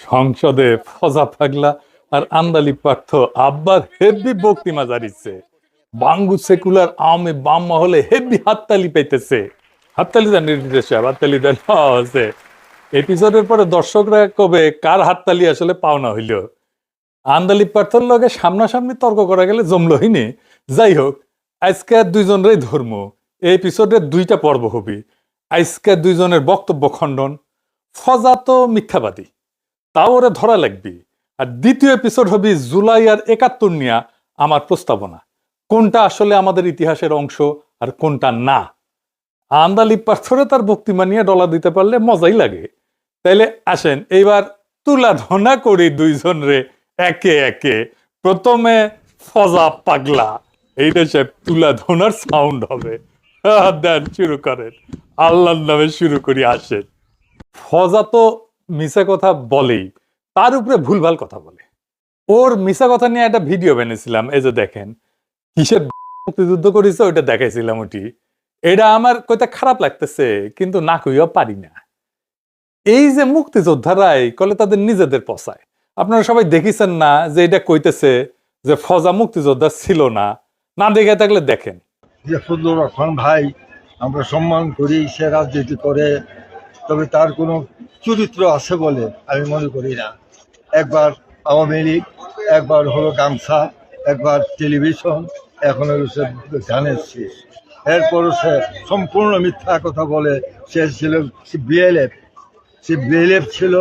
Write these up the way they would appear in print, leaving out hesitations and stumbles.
সংসদে ফজা পাগলা আর আন্দালি পার্থ আব্বার হেভি বক্তৃতা জারিছে। বাঙ্গু সেকুলার আওয়ামী বাম মহলে হেভি হাততালি পাইতেছে। হাততালি দেন সাহেব, হাততালি দেন। আছে এপিসোডের পরে দর্শকরা কবে কার হাততালি আসলে পাওনা হইল। আন্দালি পার্থর লগে সামনাসামনি তর্ক করা গেলে জমলো হইনি। যাই হোক, আজকে দুইজনেরই ধর্ম এই এপিসোডের দুইটা পর্ব হবে। আজকে দুইজনের বক্তব্য খণ্ডন। ফজা তো মিথ্যাবাদী, তাও ওরা ধরা লাগবে। আর দ্বিতীয় এপিসোড হবে জুলাই আর ৭১ নিয়ে আমার প্রস্তাবনা, কোনটা আসলে আমাদের ইতিহাসের অংশ আর কোনটা না। আন্দালি পাথরে তার বক্তৃতা নিয়ে ডলা দিতে পারলে মজাই লাগে। তাইলে আসেন এইবার তুলা ধনা করি দুইজন রে একে একে। প্রথমে ফজা পাগলা, এইটা সাহেব তুলা ধনার সাউন্ড হবে। দেন শুরু করেন, আল্লাহর নামে শুরু করি। আসেন। ফজা তো মিশা কথা বলেই, তার উপরে ভুলভাল কথা বলে। ওর মিশা কথা নিয়ে একটা ভিডিও বানিয়েছিলাম, এই যে দেখেন, কিসের মুক্তিযুদ্ধ করেছে ওইটা দেখাইছিলাম। ওটি এটা আমার কইতে খারাপ লাগতেছে, কিন্তু না কইও পারি না। এই যে মুক্তিযোদ্ধারাই কলে তাদের নিজেদের পচায়। আপনারা সবাই দেখিছেন না যে এটা কইতেছে যে ফজা মুক্তিযোদ্ধা ছিল না? না দেখে থাকলে দেখেন। যে ফজলুর রহমান ভাই আমরা সম্মান করি, সে রাজনীতি করে, তবে তার কোনো চরিত্র আছে বলে আমি মনে করি না। একবার আওয়ামী লীগ, একবার হলো গামছা, একবার টেলিভিশন, এখন হলো সে ধানের শীষ। এরপরও সে সম্পূর্ণ মিথ্যা কথা বলে। সে ছিল বিএলএফ, সে বিএলএফ ছিল,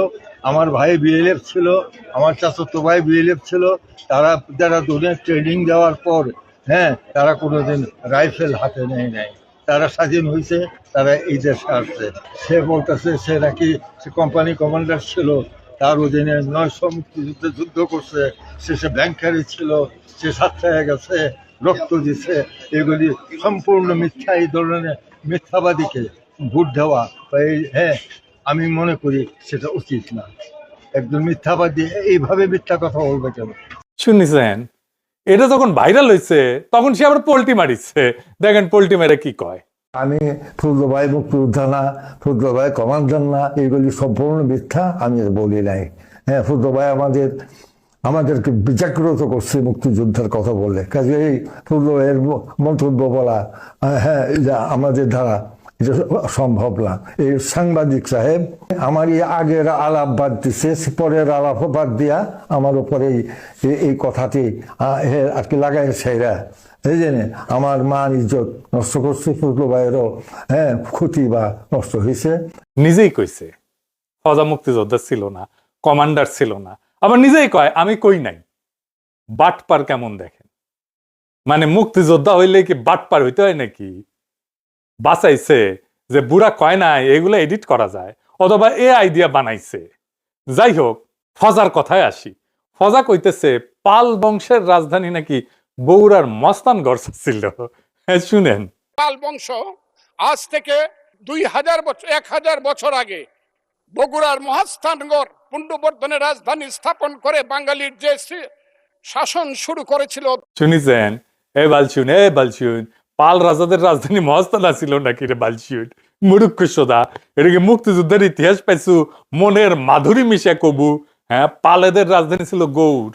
আমার ভাই বিএলএফ ছিল, আমার চাচাতো ভাই বিএলএফ ছিল। তারা যারা দুনিয়া ট্রেনিং দেওয়ার পর তারা কোনোদিন রাইফেল হাতে নেয় নাই। তারা স্বাধীন হয়েছে, তারা এই দেশে আসছে। সে বলতেছে সে নাকি সে কোম্পানি কমান্ডার ছিল, তার অধীনে ৯০০ মুক্তিযুদ্ধে যুদ্ধ করছে, সে ব্যাংকারি ছিল, সে সাতটায় গেছে, রক্ত দিছে। এগুলি সম্পূর্ণ মিথ্যা। এই ধরনের মিথ্যাবাদীকে ভোট দেওয়া বা আমি মনে করি সেটা উচিত না। একজন মিথ্যাবাদী এইভাবে মিথ্যা কথা বলবে কেন? শুনিছেন, এটা যখন ভাইরাল হয়েছে তখন সে আবার পোল্টি মারিচ্ছে। দেখেন পোল্টি মেরে কি কয়। আমি ফজলু ভাই মুক্তিযোদ্ধা না, ফজলু ভাই কমান্ডার না, এগুলি সম্পূর্ণ মিথ্যা। আমি বলি নাই। ফজলু ভাই আমাদেরকে বিজাগ্রত করছে মুক্তিযোদ্ধার কথা বলে। কাজে এই ফজলু ভাইয়ের মন্তব্য বলা আমাদের দ্বারা এটা সম্ভব না। এই সাংবাদিক সাহেব আমার এই আগের আলাপ বাদ দিচ্ছে, পরের আলাপ বাদ দিয়া আমার উপরে এই কথাটি আর কি লাগাইছে। এরা এই জন্য আমার মান ইজ্জত নষ্ট করছে। ফজলু ভাইয়েরও ক্ষতি বা নষ্ট হয়েছে। নিজেই কইছে ফজা মুক্তিযোদ্ধা ছিল না, কমান্ডার ছিল না। আবার নিজেই কয় আমি কই নাই। বাটপার কেমন দেখেন। মানে মুক্তিযোদ্ধা হইলে কি বাটপার হইতে হয় নাকি? বাঁচাইছে যে বুড়া কয় নাই এগুলো এডিট করা যায়, অথবা এ আইডিয়া বানাইছে। যাই হোক, ফজার কথায় আসি। ফজা কইতেছে পাল বংশের রাজধানী নাকি বগুড়ার মস্তানগড় ছিল। শুনেন। পাল বংশ আজ থেকে ২০০০ বছর ১০০০ বছর আগে বগুড়ার মহাস্থানগড় পুণ্ড্রবর্ধনের রাজধানী স্থাপন করে বাঙালির যে শাসন শুরু করেছিল। শুনিছেন? এ বালছুন, পাল রাজাদের রাজধানী মহাস্থান ছিল নাকি রে বালছুন? মুরুক্ষ সোদা, এটাকে মুক্তিযুদ্ধের ইতিহাস পাইছু মনের মাধুরী মিশা কবু। পালেদের রাজধানী ছিল গৌড়।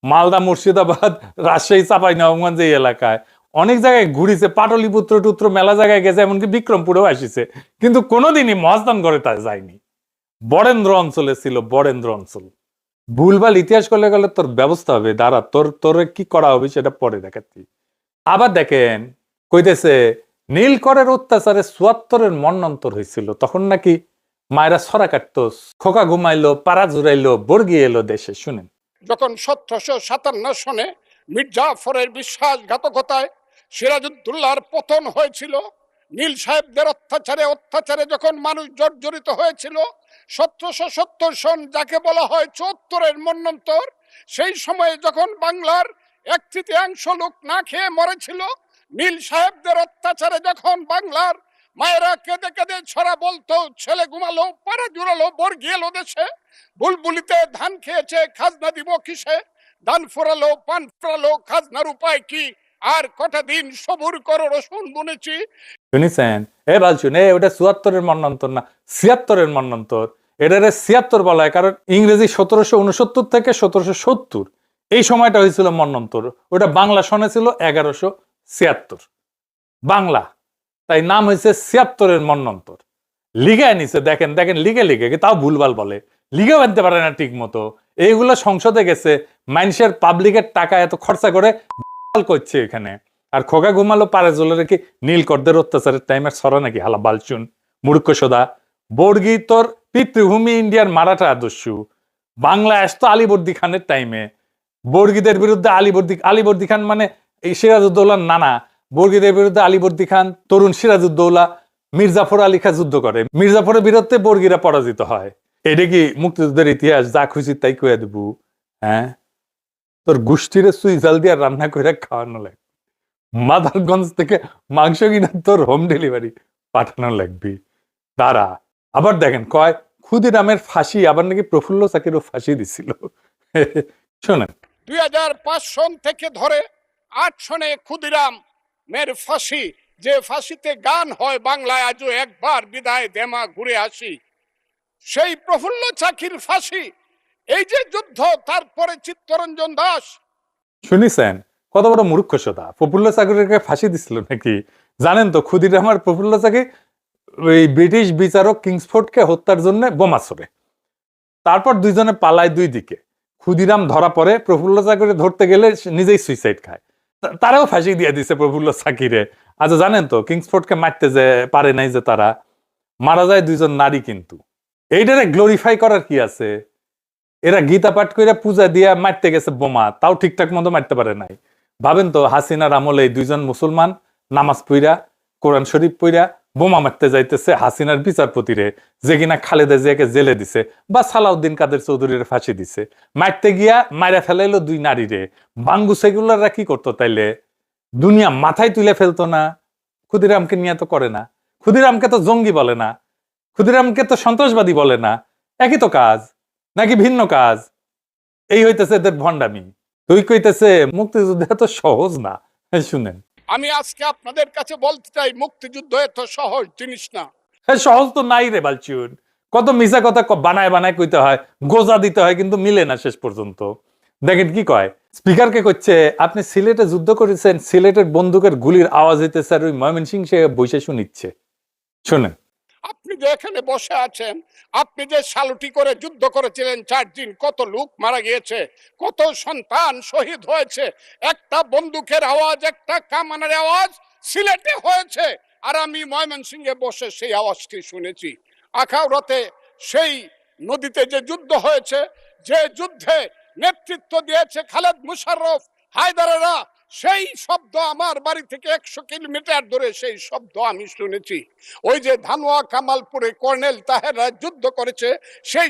মালদা, মুর্শিদাবাদ, রাজশাহী, চাঁপাইনবাবগঞ্জ এই এলাকায় অনেক জায়গায় ঘুরিছে। পাটলিপুত্র টুত্র মেলা জায়গায় গেছে, এমনকি বিক্রমপুরেও আসিছে, কিন্তু কোনোদিনই মহাস্থানগড়ে তা যায়নি। বরেন্দ্র অঞ্চলে ছিল, বরেন্দ্র অঞ্চল। ভুলভাল ইতিহাস করলে গেলে তোর ব্যবস্থা হবে, দাঁড়া তোর কি করা হবে সেটা পরে দেখাচ্ছি। আবার দেখেন কইতেছে নীলকরের অত্যাচারে ৭৪-এর মন্বন্তর হয়েছিল, তখন নাকি মায়েরা ছড়া কাটতো, খোকা ঘুমাইলো, পাড়া জুড়াইলো, বর্গি এলো দেশে। শুনেন। যখন ১৭৫৭ সনে মির্জাফরের বিশ্বাসঘাতকতায় সিরাজউদ্দৌলার পতন হয়েছিল, নীল সাহেবদের অত্যাচারে যখন মানুষ জর্জরিত হয়েছিল, ১৭৭০ সন যাকে বলা হয় ৭৪-এর মন্বন্তর, সেই সময়ে যখন বাংলার ১/৩ লোক না খেয়ে মরেছিল, নীল সাহেবদের অত্যাচারে যখন বাংলার মায়েরা কেঁদে কেঁদে ছড়া বলতো, ছেলে ঘুমালো, পাড়া জুড়ালো, বর্গি এলো দেশে, বুলবুলিতে ধান খেয়েছে, খাজনা দিব কিসে, ধান ফোরালো, পান ফোরালো, খাজনার উপায় কি, আর কটা দিন সবুর করো রসুন বুনেছি। শুনেছেন? এ বালছুন, ওটা ৭৪-এর মন্বন্তর না, ৭৬-এর মন্বন্তর। এটারে ৭৬ বলা হয়, কারণ ইংরেজি ১৭৬৯ থেকে ১৭৭০ এই সময়টা হয়েছিল মন্বন্তর। ওটা বাংলা সনে ছিল ১১৭৬ বাংলা, তাই নাম হয়েছে ৭৬-এর মন্বন্তর। লিগায় নিছে, দেখেন দেখেন লিগে লিগে তাও ভুলভাল বলে, লিগে বানতে পারে না ঠিক মতো। এইগুলো সংসদে গেছে, মানুষের পাবলিকের টাকা এত খরচা করে করছে এখানে। আর খোকা ঘুমালো পারে জলে রেখে নীলকরদের অত্যাচারের টাইমের সরা নাকি হালা বালচুন মূর্খ সোদা। বর্গী তোর পিতৃভূমি ইন্ডিয়ার মারাঠা আদর্শু, বাংলা আসতো আলীবর্দী খানের টাইমে। বর্গীদের বিরুদ্ধে আলীবর্দী খান মানে এই সিরাজউদ্দৌলার নানা, বর্গীদের বিরুদ্ধে আলীবর্দী খান, তরুণ সিরাজউদ্দৌলা, মির্জাফর আলী খা যুদ্ধ করে, মির্জাফরের বিরুদ্ধে বর্গীরা পরাজিত হয়। এটা কি মুক্তিযুদ্ধের ইতিহাস? যা খুশি তাই কয়ে দেবো? হ্যাঁ, তোর গোষ্ঠীরে সুই জাল দিয়ে রান্না করে খাওয়ানো লাগবে, মাদারগঞ্জ থেকে মাংস কিনা তোর হোম ডেলিভারি পাঠানো লাগবে। তারা আবার দেখেন কয় ক্ষুদিরামের ফাঁসি, আবার নাকি প্রফুল্ল চাকিরও ফাঁসি দিছিল। শোনেন, ২০০৫ সন থেকে ধরে ৮ সনে ক্ষুদিরাম মের ফাঁসি, যে ফাঁসিতে গান হয় বাংলায় আজও একবার বিদায় দেমা ঘুরে আসি, সেই প্রফুল্ল চাকির ফাঁসি। এই যে যুদ্ধ, তারপরে চিত্তরঞ্জন দাস, শুনিছেন কত বড় মূর্খ সোদা? প্রফুল্ল চাকিরকে ফাঁসি দিছিল নাকি? জানেন তো ক্ষুদিরাম আর প্রফুল্ল চাকি ওই ব্রিটিশ বিচারক কিংসফোর্ডকে হত্যার জন্য বোমা ছোড়ে, তারপর দুইজনে পালায় দুই দিকে। ক্ষুদিরাম ধরা পড়ে, প্রফুল্ল চাকিরে ধরতে গেলে নিজেই সুইসাইড খায়, তারাও ফাঁসি দিয়ে দিছে প্রফুল্ল চাকিরে। আচ্ছা জানেন তো কিংসফোর্ডকে মারতে যে পারে নাই, যে তারা মারা যায় দুইজন নারী। কিন্তু এইটারে গ্লোরিফাই করার কি আছে? এরা গীতা পাঠ করে পূজা দিয়া মারতে গেছে বোমা, তাও ঠিকঠাক মতো মারতে পারে নাই। ভাবেন তো হাসিনার আমলে এই দুইজন মুসলমান নামাজ পইরা কোরআন শরীফ পইরা বোমা মারতে যাইতেছে হাসিনার বিচারপতিরে, যে কিনা খালেদা জিয়াকে জেলে দিছে বা সালাউদ্দিন কাদের চৌধুরীর ফাঁসি দিছে। মারতে গিয়া মাইরা ফেলাইলো দুই নারীরে। বাঙ্গু সেগুলাররা কি করতো তাইলে? দুনিয়া মাথায় তুলে ফেলতো না? ক্ষুদিরামকে নিয়ে তো করে না, ক্ষুদিরামকে তো জঙ্গি বলে না, ক্ষুদিরামকে তো সন্ত্রাসবাদী বলে না। একই তো কাজ নাকি ভিন্ন কাজ? এই হইতেছে এদের ভণ্ডামি। তুই কইতেছে মুক্তিযুদ্ধ এত সহজ না। শুনেন, আমি আজকে আপনাদের কাছে বলতে চাই, মুক্তিযুদ্ধ এত সহজ জিনিস না। সহজ তো নাই রে বালচুন। কত মিশা কথা বানায় বানায় কইতে হয়, গোজা দিতে হয়, কিন্তু মিলে না শেষ পর্যন্ত। দেখেন কি কয়, স্পিকারকে কইছে আপনি সিলেটে যুদ্ধ করেছেন, সিলেটের বন্দুকের গুলির আওয়াজ হইতেছে আর ওই ময়মনসিং সে বসে শুনিচ্ছে। শুনেন, আপনি যে এখানে বসে আছেন, আপনি যে সালুটি করে যুদ্ধ করেছিলেন ৪ দিন, কত লোক মারা গিয়েছে, কত সন্তান শহীদ হয়েছে। একটা বন্দুকের আওয়াজ, একটা কামানের আওয়াজ সিলেটে হয়েছে, আর আমি ময়মনসিংহে বসে সেই আওয়াজটি শুনেছি। আখাউড়াতে সেই নদীতে যে যুদ্ধ হয়েছে, যে যুদ্ধে নেতৃত্ব দিয়েছে খালেদ মুশাররফ, হায়দারেরা, সেই শব্দ আমার বাড়ি থেকে ১০০ কিলোমিটার দূরে, সেই শব্দ আমি শুনেছি। ওই যে ধানুয়া কামালপুরে কর্নেল তাহেররা যুদ্ধ করেছে, সেই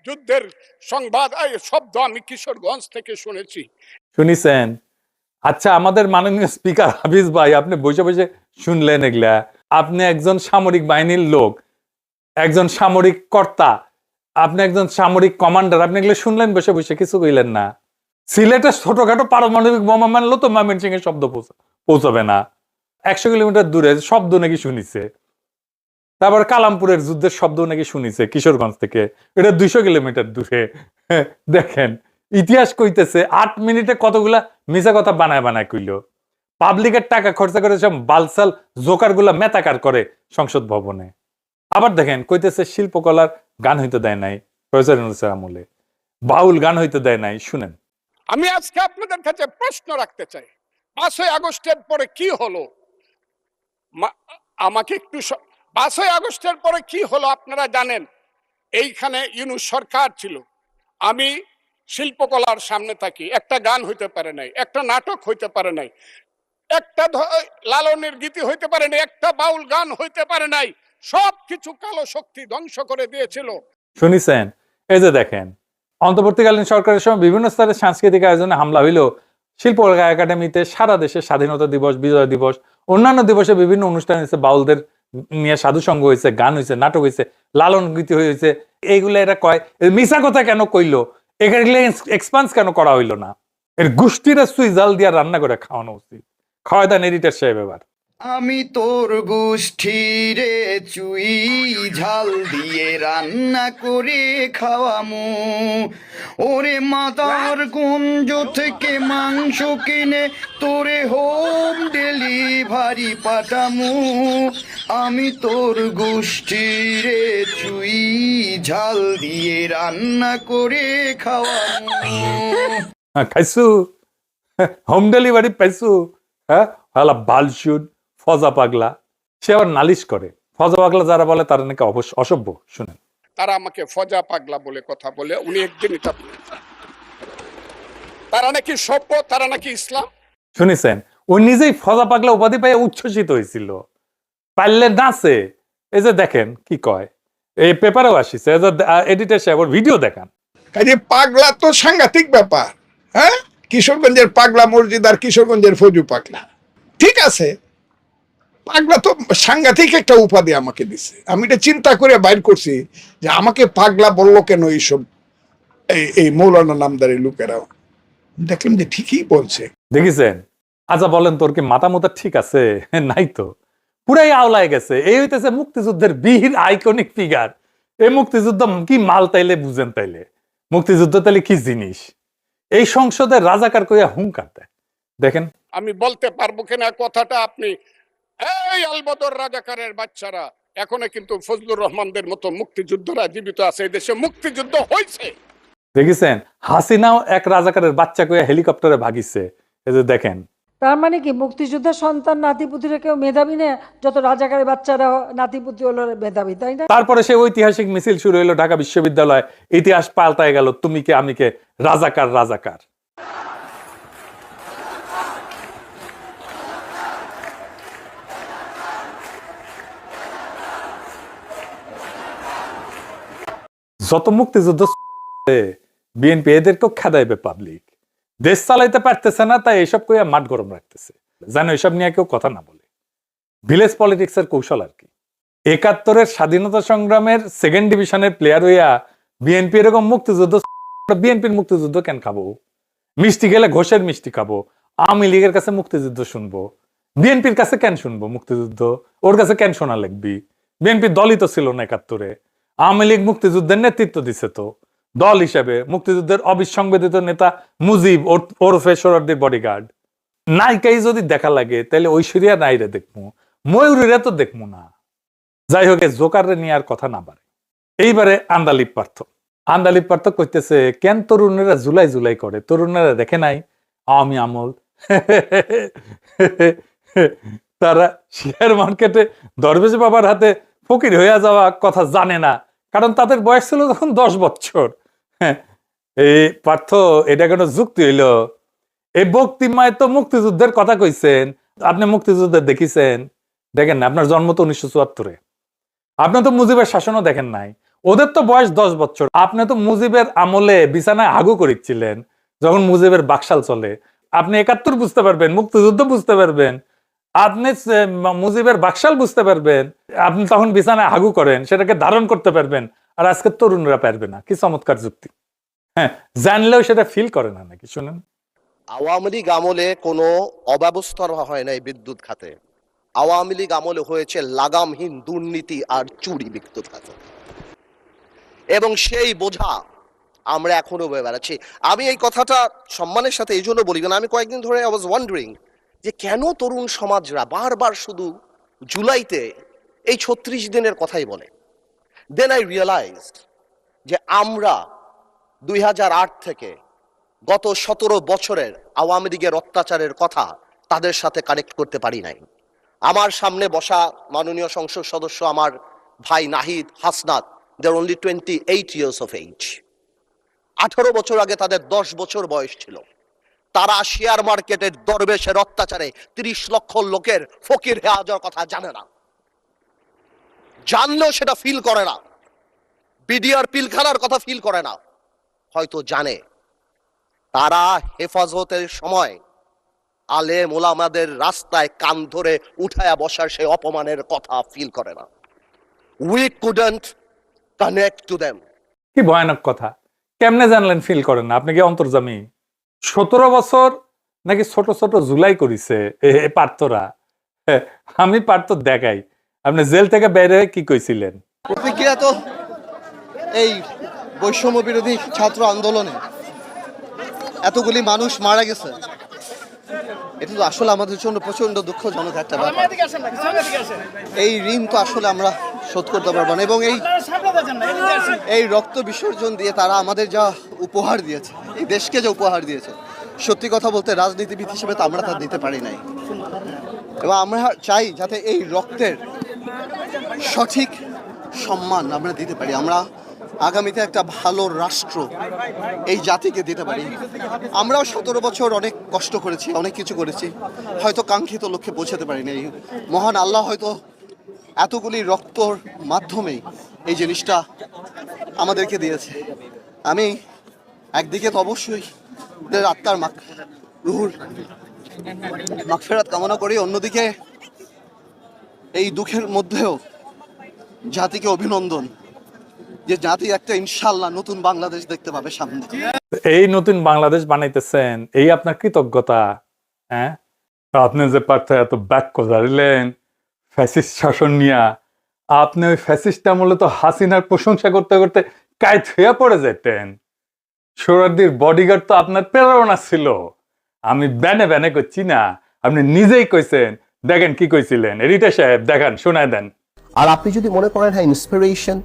যুদ্ধের সংবাদ শব্দ আমি কিশোরগঞ্জ থেকে শুনেছি। শুনিছেন? আচ্ছা, আমাদের মাননীয় স্পিকার হাফিজ ভাই, আপনি বসে বসে শুনলেন এগুলা? আপনি একজন সামরিক বাহিনীর লোক, একজন সামরিক কর্তা, আপনি একজন সামরিক কমান্ডার, আপনি এগুলো শুনলেন বসে বসে, কিছু কইলেন না। সিলেটের ছোটখাটো পারমাণবিক বোমা মানলো তো ময়মনসিং এর শব্দ পৌঁছাবে না। ১০০ কিলোমিটার দূরে শব্দ নাকি শুনিছে। তারপর কালামপুরের যুদ্ধের শব্দ নাকি শুনিছে কিশোরগঞ্জ থেকে, এটা ২০০ কিলোমিটার দূরে। দেখেন, ইতিহাস কইতেছে ৮ মিনিটে কতগুলা মিছা কথা বানায় বানায় কইল। পাবলিকের টাকা খরচা করে সব বালসাল জোকার গুলা মেতাকার করে সংসদ ভবনে। আবার দেখেন কইতেছে শিল্পকলার গান হইতে দেয় নাই প্রফেসর আমলে, বাউল গান হইতে দেয় নাই। শুনেন, আমি আজকে আপনাদের কাছে প্রশ্ন রাখতে চাই, ৫ই আগস্টের পরে কি হলো? আমাকে একটু ৫ই আগস্টের পরে কি হলো আপনারা জানেন? এইখানে ইউনূস সরকার ছিল, আমি শিল্পকলার সামনে থাকি, একটা গান হইতে পারে নাই, একটা নাটক হইতে পারে নাই, একটা লালনের গীতি হইতে পারে নাই, একটা বাউল গান হইতে পারে নাই। সবকিছু কালো শক্তি ধ্বংস করে দিয়েছিল। শুনিছেন? এই যে দেখেন, অন্তর্বর্তীকালীন সরকারের সময় বিভিন্ন স্তরে সাংস্কৃতিক আয়োজনে হামলা হইল। শিল্প একাডেমিতে সারা দেশে স্বাধীনতা দিবস, বিজয় দিবস, অন্যান্য দিবসে বিভিন্ন অনুষ্ঠান হয়েছে, বাউলদের নিয়ে সাধু সঙ্গ হয়েছে, গান হয়েছে, নাটক হয়েছে, লালন গীতি হয়েছে। এইগুলো এরা কয় মিশা কথা কেন কইলো, এগুলো এক্সপান্স কেন করা হইলো না? এর গোষ্ঠীরা সুই জাল দিয়া রান্না করে খাওয়ানো উচিত। খাওয়া দেন এডিটর সাহেব। এবার আমি তোর গোষ্ঠীরে চুই ঝাল দিয়ে রান্না করে খাওয়ামু, ওরে মাদার গঞ্জ থেকে মাংস কিনে তোরে হোম ডেলিভারি পাঠামু, আমি তোর গোষ্ঠীরে চুই ঝাল দিয়ে রান্না করে খাওয়ামু। খাইছু, হোম ডেলিভারি পাইছু। হ্যাঁ, হালা বালশুন ফজা পাগলা। সে আবার নালিশ করে। ফজা পাগলা যারা বলে তারা নাকি অসভ্য। শুনেন, তারা আমাকে ফজা পাগলা বলে কথা বলে, উনি একদিনই তা বলেছেন। তারা নাকি সভ্য, তারা নাকি ইসলাম। শুনেছেন, ও নিজেই ফজা পাগলা উপাধি পেয়ে উচ্ছ্বসিত হয়েছিল। পারলে নাচে। এই যে দেখেন কি কয়, এই পেপারেও আসিছে, এডিটর সাহেব ওর ভিডিও দেখান। কাজে পাগলা তো সাংঘাতিক ব্যাপার। হ্যাঁ, কিশোরগঞ্জের পাগলা মসজিদ আর কিশোরগঞ্জের ফজু পাগলা, ঠিক আছে। পাগলা তো সাংঘাতিক একটা উপাধি আমাকে দিছে। আমি এটা চিন্তা করে বাইর করছি যে আমাকে পাগলা বললো কেন এইসব এই মৌলানা নামদারি লোকেরাও। দেখলাম যে ঠিকই বলছে। দেখেছেন? আচ্ছা বলেন, তোর কি মাথা মোতা ঠিক আছে? নাই তো, পুরাই আওলায় গেছে। এই হইতেছে মুক্তিযুদ্ধের বীর আইকনিক ফিগার। এই মুক্তিযুদ্ধ কি মাল তাইলে বুঝেন তাইলে? মুক্তিযুদ্ধ তাইলে কি জিনিস? এই সংসদের রাজাকার কইয়া হুঙ্কার দেয়। দেখেন, আমি বলতে পারবো কিনা কথাটা আপনি, এই আলবদর রাজাকারের বাচ্চারা এখনো কিন্তু ফজলুর রহমানদের মতো মুক্তিযোদ্ধারা জীবিত আছে। এই দেশে মুক্তিযুদ্ধ হয়েছে। দেখেছেন? হাসিনাও এক রাজাকারের বাচ্চা কইয়া হেলিকপ্টারে ভাগিছে। এই যে দেখেন। তার মানে কি মুক্তিযোদ্ধার সন্তান নাতিপুতিরা কেউ মেধাবী না, যত রাজাকারের বাচ্চারা নাতিপুতি হলো মেধাবী, তাই না? তারপরে সে ঐতিহাসিক মিছিল শুরু হইলো ঢাকা বিশ্ববিদ্যালয়। ইতিহাস পাল্টায় গেল, তুমি কে আমি কে, রাজাকার রাজাকার। যত মুক্তিযুদ্ধ বিএনপি এদেরকেও খেদাইবে পাবলিক। দেশ চালাইতে পারতেছে না, তাই এইসব কইয়া মাঠ গরম রাখতেছে, যেন এইসব নিয়ে কেউ কথা না বলে। ভিলেজ পলিটিক্স এর কৌশল আর কি। ৭১-এর স্বাধীনতা সংগ্রামের সেকেন্ড ডিভিশনের প্লেয়ার হইয়া বিএনপি এরকম মুক্তিযুদ্ধ, বিএনপির মুক্তিযুদ্ধ কেন খাবো? মিষ্টি গেলে ঘোষের মিষ্টি খাবো। আওয়ামী লীগের কাছে মুক্তিযুদ্ধ শুনবো, বিএনপির কাছে কেন শুনবো মুক্তিযুদ্ধ? ওর কাছে কেন শোনা লাগবি? বিএনপি দলই তো ছিল না ৭১-এ। আওয়ামী লীগ মুক্তিযুদ্ধের নেতৃত্ব দিছে তো দল হিসেবে। মুক্তিযুদ্ধের অবিসংবেদিত নেতা মুজিব ওরফে সোহরাওয়ার্দীর বডিগার্ড। নায়িকাই যদি দেখা লাগে তাহলে ঐশ্বরিয়া রাইরে দেখবো, ময়ূরীরা তো দেখবো না। যাই হোক, জোকারে নিয়ে আর কথা না পারে। এইবারে আন্দালিপ পার্থ কইতেছে, কেন তরুণেরা জুলাই জুলাই করে? তরুণেরা দেখে নাই আওয়ামী আমল? তারা শেয়ার মার্কেটে দরবেশ বাবার হাতে ফকির হইয়া যাওয়া কথা জানে না, কারণ তাদের বয়স ছিল তখন 10 বছর। এই পার্থ, এটা কেন যুক্তি হইল? এই বক্তিমায় তো মুক্তিযুদ্ধের কথা কইছেন। আপনি মুক্তিযুদ্ধের দেখিছেন? দেখেন না, আপনার জন্ম তো 1974-এ। আপনি তো মুজিবের শাসনও দেখেন নাই। ওদের তো বয়স 10 বছর। আপনি তো মুজিবের আমলে বিছানায় হাগু করিচ্ছিলেন যখন মুজিবের বাকশাল চলে। আপনি ৭১ বুঝতে পারবেন, মুক্তিযুদ্ধ বুঝতে পারবেন, আপনি মুজিবের বাকশাল বুঝতে পারবেন। আপনি তখন বিছানায় হাগু করেন, সেটাকে ধারণ করতে পারবেন। আর আজকে তরুণরা পারবে না। কি চমৎকার যুক্তি! হ্যাঁ, জানলেও সেটা ফিল করে না নাকি? শুনেন, আওয়ামী লীগ আমলে কোনো অব্যবস্থা হয় নাই বিদ্যুৎ খাতে। আওয়ামী লীগ আমলে হয়েছে লাগামহীন দুর্নীতি আর চুরি বিদ্যুৎ খাতে, এবং সেই বোঝা আমরা এখনো বয়ে বেড়াচ্ছি। আমি এই কথাটা সম্মানের সাথে এই জন্য বলি, কারণ আমি কয়েকদিন ধরে আই ওয়াজ ওয়ান্ডারিং যে কেন তরুণ সমাজরা বারবার শুধু জুলাইতে এই ৩৬ দিনের কথাই বলে। দেন আই রিয়েলাইজড যে আমরা ২০০৮ থেকে গত ১৭ বছরের আওয়ামী লীগের অত্যাচারের কথা তাদের সাথে কানেক্ট করতে পারি নাই। আমার সামনে বসা মাননীয় সংসদ সদস্য আমার ভাই নাহিদ, হাসনাত, দে আর অনলি 28 years of age। 18 বছর আগে তাদের 10 বছর বয়স ছিল। তারা শেয়ার মার্কেটের দরবেশের অত্যাচারে 30 লক্ষ লোকের ফকির হয়ে যাওয়ার কথা জানে না, জানলেও সেটা ফিল করে না। বিডিআর পিলখানার কথা ফিল করে না, হয়তো জানে। তারা হেফাজতের সময় আলেম ওলামাদের রাস্তায় কান ধরে উঠায়া বসার সেই অপমানের কথা ফিল করে না। We couldn't connect to them. কি ভয়ানক কথা! কেমনে জানলেন ফিল করেন না? আপনি কি অন্তর্জামী? 17 বছর নাকি ছোট ছোট জুলাই করিছে এ পার্থরা? আমি পারতো দেখাই, আপনি জেল থেকে বের হয়ে কি কইছিলেন? প্রতিক্রিয়া তো এই বৈষম্য বিরোধী ছাত্র আন্দোলনে এতগুলি মানুষ মারা গেছে, এটা তো আসলে আমাদের জন্য প্রচন্ড দুঃখজনক একটা ব্যাপার। এই ঋণ তো আসলে আমরা শোধ করতে পারবো না, এবং এই রক্ত বিসর্জন দিয়ে তারা আমাদের যা উপহার দিয়েছে, এই দেশকে যা উপহার দিয়েছে, সত্যি কথা বলতে রাজনীতিবিদ হিসেবে তো আমরা তা দিতে পারি নাই। এবং আমরা চাই যাতে এই রক্তের সঠিক সম্মান আমরা দিতে পারি, আমরা আগামীতে একটা ভালো রাষ্ট্র এই জাতিকে দিতে পারি। আমরাও 17 বছর অনেক কষ্ট করেছি, অনেক কিছু করেছি, হয়তো কাঙ্ক্ষিত লক্ষ্যে পৌঁছাতে পারিনি। মহান আল্লাহ হয়তো এতগুলি রক্তর মাধ্যমেই এই জিনিসটা আমাদেরকে দিয়েছে। আমি একদিকে তো অবশ্যই ওদের আত্মার রুহুর মাগফিরাত কামনা করি, অন্যদিকে এই দুঃখের মধ্যেও জাতিকে অভিনন্দন যে জাতি একটা ইনশাআল্লাহ নতুন বাংলাদেশ দেখতে পাবে সামনে। এই নতুন বাংলাদেশ বানাইতেছেন, এই আপনার কৃতজ্ঞতা। হ্যাঁ, আপনি যে পার্থ এত বাক্য জারিলেন ফ্যাসিস্ট শাসন নিয়া, আপনি ওই ফ্যাসিস্ট আমলে তো হাসিনার প্রশংসা করতে করতে কায় থুয়া পড়ে যেতেন। সোহরাওয়ার্দীর বডিগার্ড তো আপনার প্রেরণা ছিল। আমি ব্যানে ব্যানে করছি না, আপনি নিজেই কইছেন। দেখেন কি কইছিলেন, এডিটর সাহেব দেখান, শোনায় দেন। আর আপনি যদি মনে করেন হ্যাঁ ইন্সপিরেশন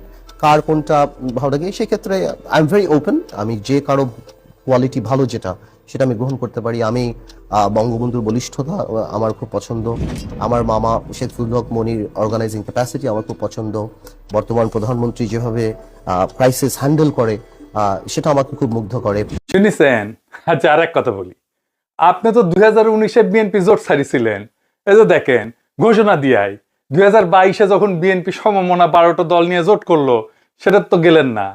কার কোনটা ভালো লাগে, সেক্ষেত্রে আই এম ভেরি ওপেন। আমি যে কারো কোয়ালিটি ভালো যেটা সেটা আমি গ্রহণ করতে পারি। আমি বঙ্গবন্ধুর বলিষ্ঠতা আমার খুব পছন্দ, আমার মামা শেখ ফজলুল হক মনির অর্গানাইজিং ক্যাপাসিটি আমার খুব পছন্দ, বর্তমান প্রধানমন্ত্রী যেভাবে ক্রাইসিস হ্যান্ডেল করে সেটা আমাকে খুব মুগ্ধ করে। শুনেছেন? আচ্ছা, আর এক কথা বলি, আপনি তো 2019-এ বিএনপি জোট ছাড়িয়েছিলেন। এই যে দেখেন ঘোষণা দিয়াই 2022-এ যখন বিএনপি সমমনা 12টা দল নিয়ে জোট করলো, সেটা তো গেলেন না।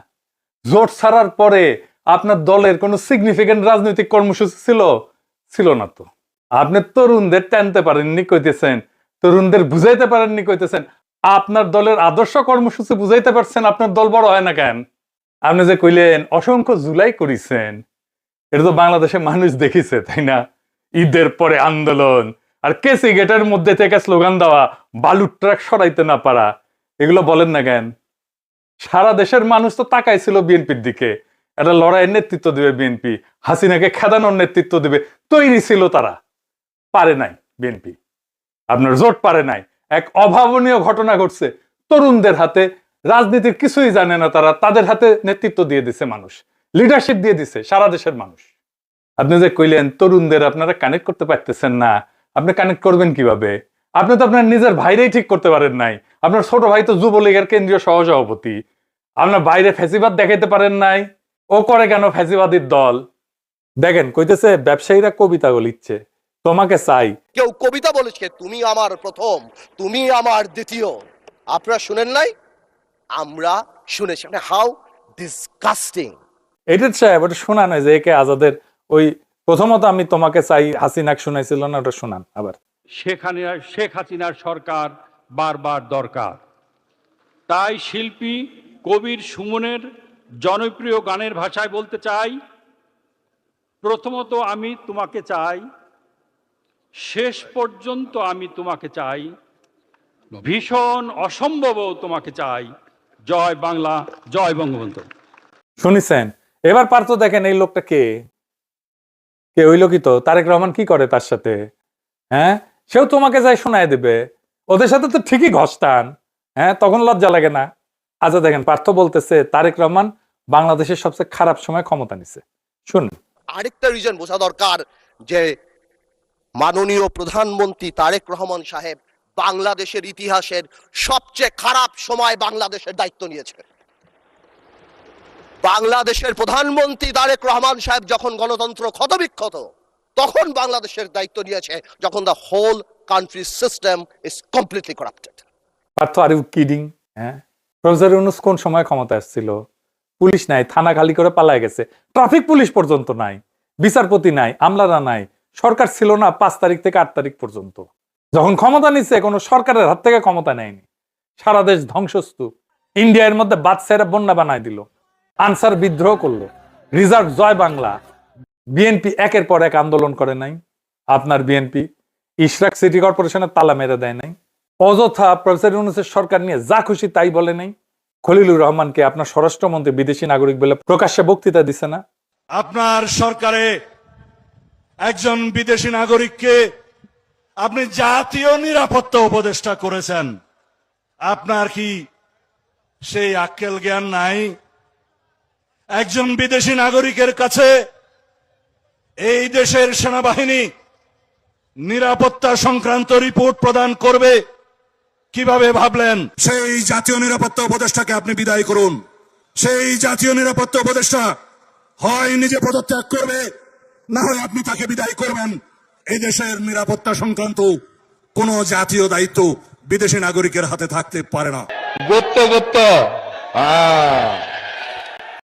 জোট ছাড়ার পরে আপনার দলের কোনো সিগনিফিকেন্ট রাজনৈতিক কর্মসূচি ছিল না। তো আপনি তরুণদের টানতে পারেননি কইতেছেন, তরুণদের বুঝাইতে পারেননি কইতেছেন। আপনার দলের আদর্শ কর্মসূচি বুঝাইতে পারছেন, আপনার দল বড় হয় না কেন? আপনি যে কইলেন অসংখ্য জুলাই করেছেন, এটা তো বাংলাদেশের মানুষ দেখিছে, তাই না? ঈদের পরে আন্দোলন আর কেসি গেটের মধ্যে থেকে স্লোগান দেওয়া, বালুর ট্রাক সরাইতে না পারা, এগুলো বলেন না কেন? সারা দেশের মানুষ তো তাকাইছিল বিএনপির দিকে, একটা লড়াইয়ের নেতৃত্ব দিবে বিএনপি, হাসিনাকে খেদানোর নেতৃত্ব দিবে, তৈরি ছিল তারা। পারে নাই বিএনপি, আপনার জোট পারে নাই। এক অভাবনীয় ঘটনা ঘটছে, তরুণদের হাতে, রাজনীতির কিছুই জানে না তারা, তাদের হাতে নেতৃত্ব দিয়ে দিছে মানুষ, লিডারশিপ দিয়ে দিছে সারা দেশের মানুষ। আপনি যে কইলেন তরুণদের আপনারা কানেক্ট করতে পারতেছেন না, আপনি কানেক্ট করবেন কিভাবে? আপনি তো আপনার নিজের ভাইরেই ঠিক করতে পারেন নাই। আপনার ছোট ভাই তো যুবলীগের কেন্দ্রীয় সহসভাপতি, আপনার বাইরে ফ্যাসিবাদ দেখাইতে পারেন নাই। ও করে কেন ফ্যাসিবাদীর দল? দেখেন কইতেছে ব্যবসায়ীরা কবিতা লিখছে, তোমাকে চাই। কেউ কবিতা বলেছে তুমি আমার প্রথম, তুমি আমার দ্বিতীয়, আপনারা শুনেন নাই? আমরা শুনেছি। How disgusting. এডিট সাহেব, ওটা শোনা নয় যে একে আজাদের ওই প্রথমত আমি তোমাকে চাই হাসিনাক শুনাইছিল না, ওটা শোনান আবার। শেখ হাসিনার সরকার বারবার দরকার। তাই শিল্পী কবির সুমনের জনপ্রিয় গানের ভাষায় বলতে চাই, প্রথমত আমি তোমাকে চাই, শেষ পর্যন্ত আমি তোমাকে চাই, ভীষণ অসম্ভবও তোমাকে চাই। জয় বাংলা, জয় বঙ্গবন্ধু। শুনিছেন? এবার পারতো দেখেন এই লোকটা কে ওই লোকই তো। তারেক রহমান কি করে তার সাথে? হ্যাঁ, সেও তোমাকে যাই শোনায় দেবে। ওদের সাথে তো ঠিকই ঘষতান, হ্যাঁ, তখন লজ্জা লাগে না। আচ্ছা দেখেন, পার্থ বলতেছে তারেক রহমান বাংলাদেশের সবচেয়ে খারাপ সময় ক্ষমতা নিছে। শুনুন, আরেকটা রিজন বোঝা দরকার যে মাননীয় প্রধানমন্ত্রী তারেক রহমান সাহেব বাংলাদেশের ইতিহাসের সবচেয়ে খারাপ সময় বাংলাদেশের দায়িত্ব নিয়েছে। বাংলাদেশের প্রধানমন্ত্রী তারেক রহমান সাহেব যখন গণতন্ত্র ক্ষতবিক্ষত, তখন বাংলাদেশের দায়িত্ব নিয়েছে, যখন the whole country system is completely corrupted. Partha are you kidding? হ্যাঁ, প্রফেসর ইউনূস কোন সময় ক্ষমতা আসছিল? পুলিশ নাই, থানা খালি করে পালায় গেছে, ট্রাফিক পুলিশ পর্যন্ত নাই, বিচারপতি নাই, আমলারা নাই, সরকার ছিল না 5 তারিখ থেকে 8 তারিখ পর্যন্ত। যখন ক্ষমতা নিচ্ছে কোনো সরকারের হাত থেকে ক্ষমতা নেয়নি। সারা দেশ ধ্বংসস্তূপ, ইন্ডিয়ার মধ্যে বাদশাহেরা বন্যা বানায় দিল, আনসার বিদ্রোহ করলো, রিজার্ভ জয় বাংলা। বিএনপি একের পর এক আন্দোলন করে নাই? আপনার বিএনপি ইশরাক সিটি কর্পোরেশনের তালা মেরে দেয় নাই, অযথা প্রফেসর ইউনূসের সরকার নিয়ে যা খুশি তাই বলে নাই, খলিলুর রহমানকে আপনার স্বরাষ্ট্রমন্ত্রী বিদেশি নাগরিক বলে প্রকাশ্যে বক্তৃতা দিছে না? আপনার সরকারে একজন বিদেশি নাগরিককে আপনি জাতীয় নিরাপত্তা উপদেষ্টা করেছেন। আপনার কি সেই আক্কেল জ্ঞান নাই? একজন বিদেশি নাগরিকের কাছে এই দেশের সেনাবাহিনী নিরাপত্তা সংক্রান্ত রিপোর্ট প্রদান করবে কিভাবে ভাবলেন? সেই জাতীয় নিরাপত্তা উপদেষ্টাকে আপনি বিদায় করুন। সেই জাতীয় নিরাপত্তা উপদেষ্টা হয় নিজে পদত্যাগ করবে, না হয় আপনি তাকে বিদায় করবেন। এই দেশের নিরাপত্তা সংক্রান্ত কোন জাতীয় দায়িত্ব বিদেশি নাগরিকের হাতে থাকতে পারে না।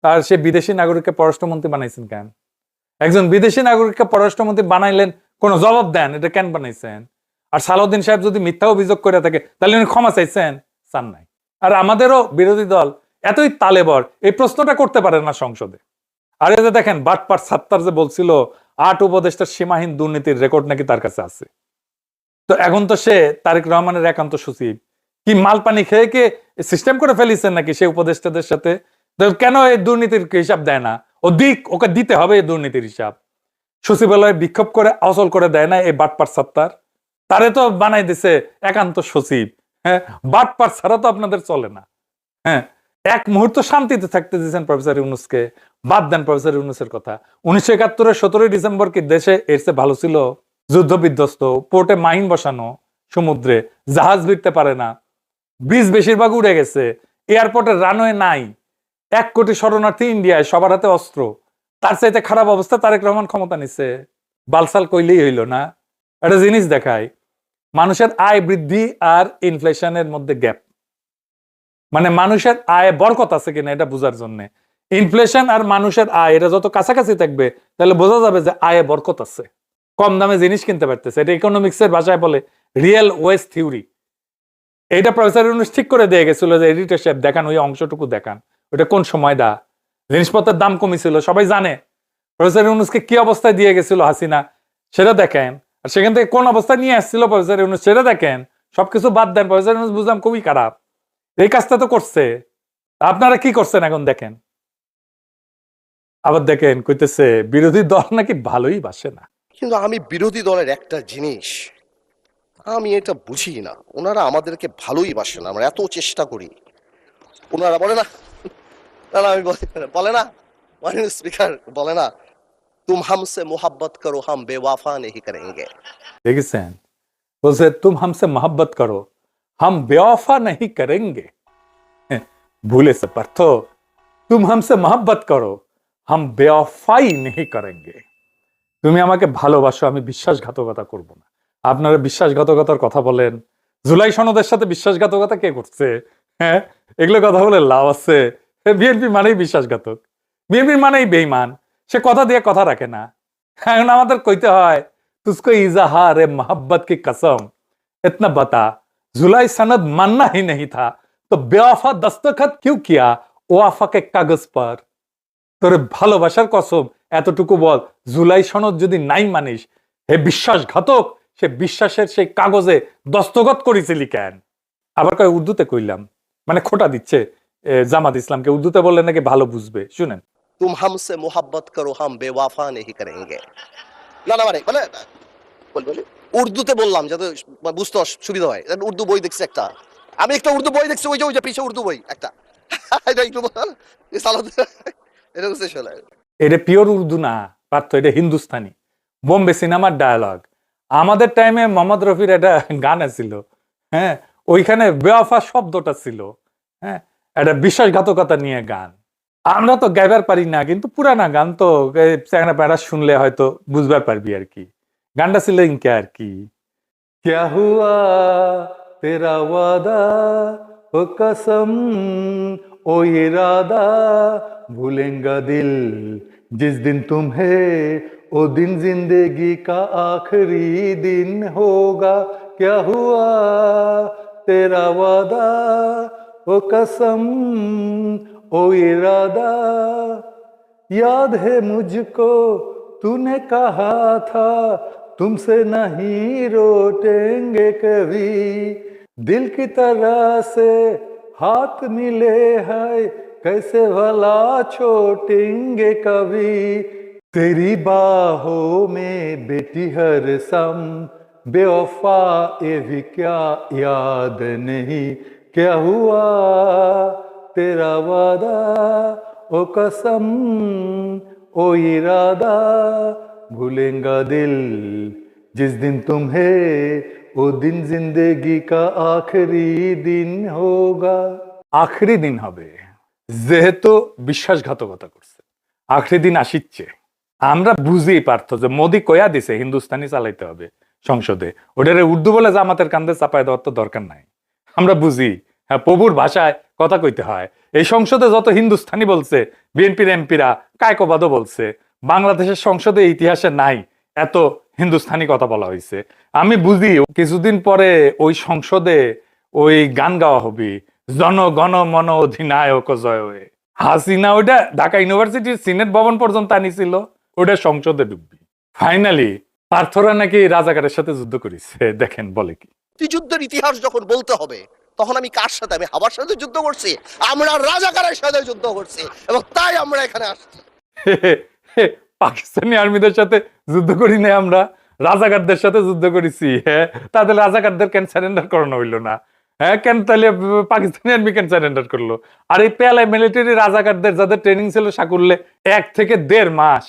আর সে বিদেশি নাগরিককে পররাষ্ট্রমন্ত্রী বানাইছেন কেন? একজন বিদেশি নাগরিককে পররাষ্ট্রমন্ত্রী বানাইলেন, কোন জবাব দেন এটা কেন বানাইছেন? আর সালাউদ্দিন সাহেব যদি মিথ্যা অভিযোগ করে থাকে তাহলে উনি ক্ষমা চাইছেন? চান নাই। আর আমাদেরও বিরোধী দল এতই তালেবর এই প্রশ্নটা করতে পারে না সংসদে। আর এই যে দেখেন বাটপার সাত্তার যে বলছিল 8 উপদেষ্টার সীমাহীন দুর্নীতির রেকর্ড নাকি তার কাছে আছে, তো এখন তো সে তারেক রহমানের একান্ত সচিব, কি মাল পানি খেয়ে কে সিস্টেম করে ফেলিছেন নাকি সেই উপদেষ্টাদের সাথে? কেন এই দুর্নীতির হিসাব দেয় না? ওকে দিতে হবে এই দুর্নীতির হিসাব। সচিবালয়ে বিক্ষোভ করে অচল করে দেয় না এই বাটপার সাত্তার? তারে তো বানাই দিছে একান্ত সচিব। হ্যাঁ, বাটপার ছাড়া তো আপনাদের চলে না। হ্যাঁ, এক মুহূর্ত শান্তিতে থাকতে দিয়েছেন প্রফেসর ইউনূসকে। বাদ দেন প্রফেসর ইউনূসের কথা। 1971-এর 17 ডিসেম্বর কি দেশে এর চেয়ে ভালো ছিল? যুদ্ধ বিধ্বস্ত, পোর্টে মাইন বসানো, সমুদ্রে জাহাজ ভিড়তে পারে না, ব্রিজ বেশিরভাগ উড়ে গেছে, এয়ারপোর্টের রানওয়ে নাই, 1 কোটি শরণার্থী ইন্ডিয়ায়, সবার হাতে অস্ত্র। তার চাইতে খারাপ অবস্থা তারেক রহমান ক্ষমতা নিচ্ছে। বালসাল কইলেই হইল না। একটা জিনিস দেখায়, মানুষের আয় বৃদ্ধি আর ইনফ্লেশনের মধ্যে গ্যাপ, মানে মানুষের আয় বরকত আছে কিনা এটা বোঝার জন্য ইনফ্লেশন আর মানুষের আয় এটা যত কাছাকাছি থাকবে তাহলে বোঝা যাবে যে আয়ে বরকত আছে, কম দামে জিনিস কিনতে পারতেছে। এটা ইকোনমিক্সের ভাষায় বলে রিয়েল ওয়েজ থিওরি। এইটা প্রফেসর ইউনূস ঠিক করে দিয়ে গেছিল যে এডিটর সাহেব দেখান, ওই অংশটুকু দেখান, ওইটা কোন সময় দা জিনিসপত্রের দাম কমেছিল সবাই জানে। প্রফেসর ইউনূসকে কি অবস্থায় দিয়ে গেছিল হাসিনা সেটা দেখেন, আর সেখান থেকে কোন অবস্থায় নিয়ে আসছিল প্রফেসর ইউনূস সেটা দেখেন। সবকিছু বাদ দেন, প্রফেসর ইউনূস বুঝলাম খুবই খারাপ, এই কাজটা তো করছে। আপনারা কি করছেন এখন দেখেন। আবার দেখেন কইতেছে বিরোধী দল নাকি ভালোই বাসে না। কিন্তু আমি বিরোধী দলের একটা জিনিস আমি এটা বুঝি না, ওনারা আমাদেরকে ভালোই বাসে না, আমরা এত চেষ্টা করি। ওনারা বলে না, আমি বলে না স্পিকার বলে না, তুম হামসে মোহাব্বত করো হাম বেওয়াফা নেহি করেঙ্গে। দেখেছেন, বলছে তুম হামসে মোহাব্বত করো হাম বেওয়াফা নেহি করেঙ্গে। ভুলেছে পার্থ, তুম হামসে মোহাব্বত করো হাম বেওয়াফাই নেহি করেঙ্গে। তুমি আমাকে ভালোবাসো, আমি বিশ্বাসঘাতকতা করব না। আপনারা বিশ্বাসঘাতকতার কথা বলেন, জুলাই সনদের সাথে বিশ্বাসঘাতকতা কে করছে? হ্যাঁ, এগুলো কথা বলে লাভ আছে? বিএনপি মানেই বিশ্বাসঘাতক, বিএনপি মানেই বেঈমান, সে কথা দিয়ে কথা রাখে না। এখন আমাদের কইতে হয় তুসকো ইজাহার এ মোহব্বত কি কসম इतना बता, जुलाई सनद मानना ही नहीं था तो बेवफा दस्तखत क्यों किया ওয়াফা के कागज पर। তোরে ভালোবাসার কসম এতটুকু বল, জুলাই সনদ যদি নাই মানিস, হে বিশ্বাসঘাতক, সে বিশ্বাসের সেই কাগজে দস্তখত করেছিলি কেন? আবার কয় উর্দুতে কইলাম, মানে খোটা দিচ্ছে জামাত ইসলামকে, উর্দুতে বললে নাকি ভালো বুঝবে। শুনেন, তুম হামসে মোহাব্বত করো হাম বেওয়াফা নেহি করেঙ্গে। না না, মানে বলে উর্দুতে বললাম যাতে বুঝতে সুবিধা হয়। উর্দু বই দেখছি একটা, আমি একটা উর্দু বই দেখছি, ওই যে পিছে উর্দু বই একটা, এটা পিওর উর্দু না পার্থ, এটা হিন্দুস্তানি, বোম্বে সিনেমার ডায়ালগ। আমাদের টাইমে মোহাম্মদ রফির একটা গান ছিল, হ্যাঁ, ওইখানে বেওয়াফা শব্দটা ছিল। হ্যাঁ, এটা বিশ্বাসঘাতকতা নিয়ে গান। আমরা তো গাইবার পারি না, কিন্তু পুরানা গান তো চ্যাংড়া প্যাঁড়া শুনলে হয়তো বুঝবার পারবি আর কি। গানটা ছিল ইনকে আর কি, क्या हुआ तेरा वादा ओ कसम ओ इरादा भूलेंगा दिल जिस दिन तुम्हें ओ दिन जिंदगी का आखिरी दिन होगा। क्या हुआ तेरा वादा ओ कसम ओ इरादा याद है मुझको तूने कहा था तुमसे नहीं रोटेंगे कभी दिल की तरह से हाथ मिले है कैसे भला छोटेंगे कभी तेरी बाहों में बेटी हर सम बेवफा ये भी क्या याद नहीं क्या हुआ तेरा वादा ओ कसम ओ इरादा भूलेगा दिल जिस दिन तुम्हें वो दिन जिंदगी का आखिरी दिन होगा आखिरी दिन হবে যেহেতু বিশ্বাসঘাতকতা করছে আখরি দিন আসিচ্ছে আমরা বুঝেই পারতো যে মোদি কয়া দিছে হিন্দুস্তানি চালাইতে হবে সংসদে ওটারে উর্দু বলে জামাতের কান্দে চাপায় দেওয়ার তো দরকার নাই আমরা বুঝি হ্যাঁ প্রভুর ভাষায় কথা কইতে হয় এই সংসদে যত হিন্দুস্তানি বলছে বিএনপির এমপিরা কায়কবাদও বলছে বাংলাদেশের সংসদে ইতিহাসে নাই এত হিন্দুস্তানি কথা বলা হয়েছে আমি বুঝি কিছুদিন পরে ওই সংসদে ওই গান গাওয়া হবে জনগণ মন অধিনায়ক জয় হয়ে হাসিনা ওইটা ঢাকা ইউনিভার্সিটির সিনেট ভবন পর্যন্ত আনিছিল ওটা সংসদে ডুববি ফাইনালি পার্থরা নাকি রাজাকারের সাথে যুদ্ধ করেছে দেখেন বলে কি মুক্তিযুদ্ধের ইতিহাস যখন বলতে হবে তখন আমি কার সাথে আমি হাবার সাথে যুদ্ধ করছি আমরা রাজাকারের সাথে যুদ্ধ করছি এবং তাই আমরা এখানে আসছি পাকিস্তানি আর্মিদের সাথে যুদ্ধ করি না আমরা রাজাকারদের সাথে যুদ্ধ করেছি হ্যাঁ তাদের রাজাকারদের কেন সারেন্ডার করানো হইলো না হ্যাঁ কেন তাহলে পাকিস্তানি আর্মি কেন সারেন্ডার করলো আর এই পেয়ালায় মিলিটারি রাজাকারদের যাদের ট্রেনিং ছিল সাকুল্লে 1 থেকে 1.5 মাস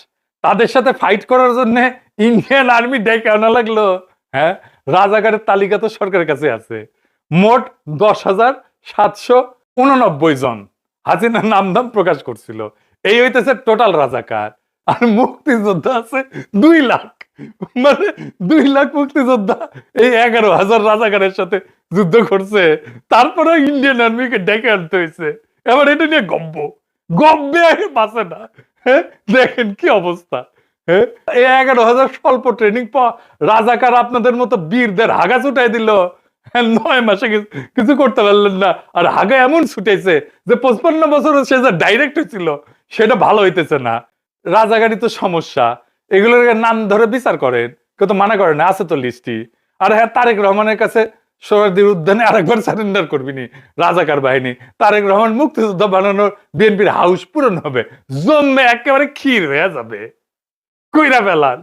তাদের সাথে ফাইট করার জন্য ইন্ডিয়ান আর্মি ডেকে আনা লাগলো হ্যাঁ রাজাকারের তালিকা তো সরকারের কাছে আছে মোট 10,789 জন হাসিনার নামধাম প্রকাশ করছিল এই হইতেছে টোটাল রাজাকার আর মুক্তিযোদ্ধা আছে 2 লাখ মানে 2 লাখ মুক্তিযোদ্ধা এই 11,000 রাজাকারের সাথে যুদ্ধ করছে তারপরে ইন্ডিয়ান আর্মিকে ডেকে আনতে হয়েছে এবার এটা নিয়ে গব্বে বাঁচে না হ্যাঁ দেখেন কি অবস্থা হ্যাঁ এই 11,000 স্বল্প ট্রেনিং পাওয়া রাজাকার আপনাদের মতো বীরদের হাগা ছুটাই দিল 9 মাসে কিছু করতে পারলেন না আর হাগা এমন ছুটেছে যে 55 বছর সে যা ডাইরেক্ট হয়েছিল সেটা ভালো হইতেছে না রাজাকারই তো সমস্যা এগুলোর নাম ধরে বিচার করেন কেউ তো মানা করে না আছে তো লিস্টি আর হ্যাঁ তারেক রহমানের কাছে সোহরাওয়ার্দীর উদ্যানে আরেকবার সারেন্ডার করবিনি রাজাকার বাহিনী তারেক রহমান মুক্তিযোদ্ধা বানানোর বিএনপির হাউস পূরণ হবে জমে একেবারে ক্ষীর হয়ে যাবে কইরা ফেলান